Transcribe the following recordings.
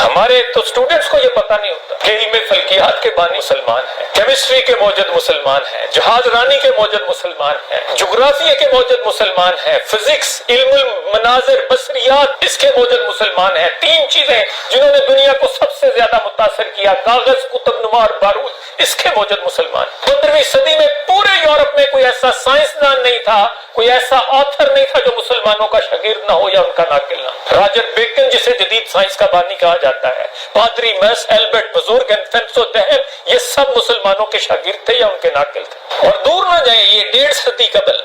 ہمارے تو اسٹوڈنٹس کو یہ پتہ نہیں ہوتا کہ علم فلکیات کے بانی مسلمان ہیں، کیمسٹری کے موجد مسلمان ہیں، جہاز رانی کے موجد مسلمان ہیں، جغرافیہ کے موجد مسلمان ہیں، فزکس، علم المناظر، بصریات، اس کے موجد مسلمان ہیں۔ تین چیزیں جنہوں نے دنیا کو سب سے زیادہ متاثر کیا، کاغذ، کتب نما اور بارود، اس کے موجد مسلمان۔ 15ویں صدی میں پورے یورپ میں کوئی ایسا سائنسدان نہیں تھا، کوئی ایسا آتھر نہیں تھا جو مسلمانوں کا شاگرد نہ ہو یا ان کا ناقل نہ ہو۔ راجر بیکن جسے جدید سائنس کا بانی کہا جاتا ہے، پادری میس ایلبرٹ بزرگ، انفنسو دہب، یہ سب مسلمانوں کے شاگرد تھے یا ان کے ناقل تھے۔ اور دور نہ جائیں، یہ 1.5 صدی قبل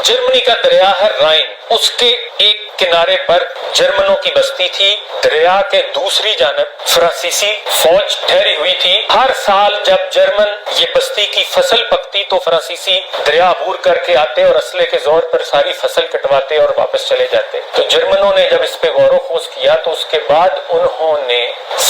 جرمنی کا دریا ہے رائن، اس کے ایک کنارے پر جرمنوں کی بستی تھی، دریا کے دوسری جانب فرانسیسی فوج ٹھہری ہوئی تھی۔ ہر سال جب جرمن یہ بستی کی فصل پکتی تو فرانسیسی دریا عبور کر کے آتے اور اسلحے کے زور پر ساری فصل کٹواتے اور واپس چلے جاتے۔ تو جرمنوں نے جب اس پہ غور و خوض کیا تو اس کے بعد انہوں نے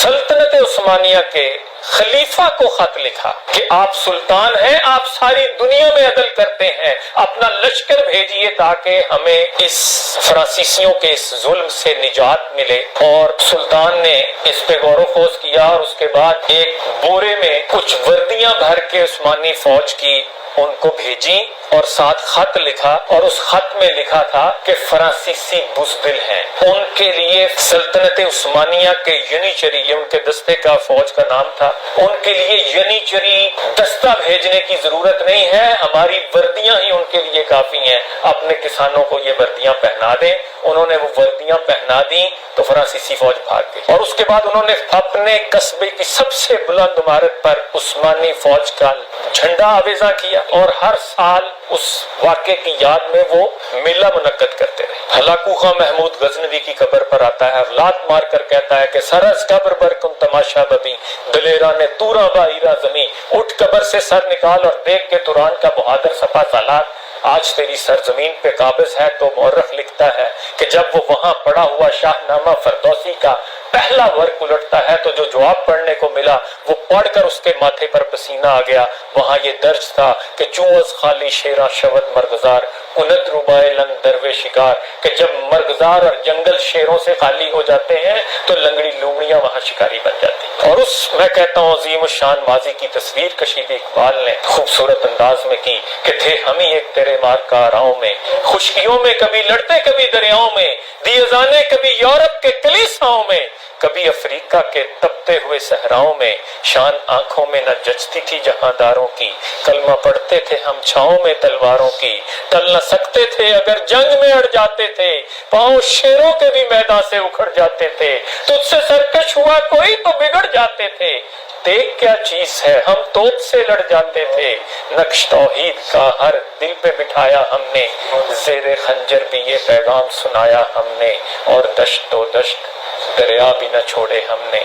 سلطنت عثمانیہ کے خلیفہ کو خط لکھا کہ آپ سلطان ہیں، آپ ساری دنیا میں عدل کرتے ہیں، اپنا لشکر بھیجیے تاکہ ہمیں اس فرانسیسیوں کے اس ظلم سے نجات ملے۔ اور سلطان نے اس پہ غور و خوض کیا اور اس کے بعد ایک بورے میں کچھ وردیاں بھر کے عثمانی فوج کی ان کو بھیجی اور ساتھ خط لکھا، اور اس خط میں لکھا تھا کہ فرانسیسی بزدل ہیں، ان کے لیے سلطنت عثمانیہ کے ینیچری، یہ ان کے دستے کا فوج کا نام تھا، ان کے لیے ینیچری دستہ بھیجنے کی ضرورت نہیں ہے، ہماری وردیاں ہی ان کے لیے کافی ہیں، اپنے کسانوں کو یہ وردیاں پہنا دیں۔ انہوں نے وہ وردیاں پہنا دیں تو فرانسیسی فوج بھاگ گئی، اور اس کے بعد انہوں نے اپنے قصبے کی سب سے بلند عمارت پر عثمانی فوج کا جھنڈا آویزاں کیا، اور ہر سال اس واقعے کی یاد میں وہ میلہ منعقد کرتے رہے۔ ہلاکو خان محمود غزنوی کی قبر پر آتا ہے اور لات مار کر کہتا ہے کہ سرس قبر بر کن تماشا ببی، دلیران نے تورا بائیرا زمین، اٹھ قبر سے سر نکال اور دیکھ کے توران کا بہادر سپا سالار آج تیری سرزمین پہ قابض ہے۔ تو مورخ لکھتا ہے کہ جب وہ وہاں پڑا ہوا شاہ نامہ فردوسی کا پہلا ورق الٹتا ہے تو جو جواب پڑھنے کو ملا وہ پڑھ کر اس کے ماتھے پر پسینہ آ گیا۔ وہاں یہ درج تھا کہ چوز خالی شیراں شود مرغزار، اند ربائے لنگ دروے شکار، کہ جب مرغزار اور جنگل شیروں سے خالی ہو جاتے ہیں تو لنگڑی لومڑیاں وہاں شکاری بن جاتی ہیں۔ اور اس میں کہتا ہوں عظیم الشان ماضی کی تصویر کشید اقبال نے خوبصورت انداز میں کی کہ تھے ہم ہی ایک تیرے مار کاراؤں میں، خشکیوں میں کبھی لڑتے کبھی دریاؤں میں، دی اذانے کبھی یورپ کے کلیساؤں میں، کبھی افریقہ کے تپتے ہوئے صحراؤں میں، شان آنکھوں میں نہ جچتی تھی جہانداروں کی، کلمہ پڑھتے تھے ہم چھاؤں میں تلواروں کی، ٹل نہ سکتے تھے اگر جنگ میں اڑ جاتے تھے، پاؤں شیروں کے بھی میدان سے اکھڑ جاتے تھے، تجھ سے سرکش ہوا کوئی تو بگڑ جاتے تھے، دیکھ کیا چیز ہے ہم توپ سے لڑ جاتے تھے، نقش توحید کا ہر دل پہ بٹھایا ہم نے، زیر خنجر بھی یہ پیغام سنایا ہم نے، اور دشت و دشت دریا بھی نہ چھوڑے ہم نے،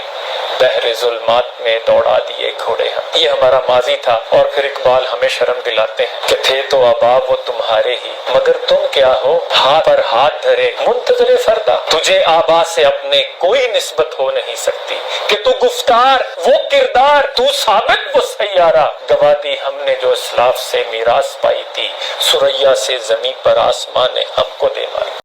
بحر ظلمات میں دوڑا دیے گھوڑے ہم۔ یہ ہمارا ماضی تھا، اور پھر اقبال ہمیں شرم دلاتے ہیں کہ تھے تو آباب وہ تمہارے ہی، مگر تم کیا ہو ہاتھ پر ہاتھ دھرے منتظر فردا، تجھے آبا سے اپنے کوئی نسبت ہو نہیں سکتی، کہ تو گفتار وہ کردار تو ثابت وہ سیارہ، گوا دی ہم نے جو اسلاف سے میراث پائی تھی، سریا سے زمین پر آسمان نے ہم کو دے مارا۔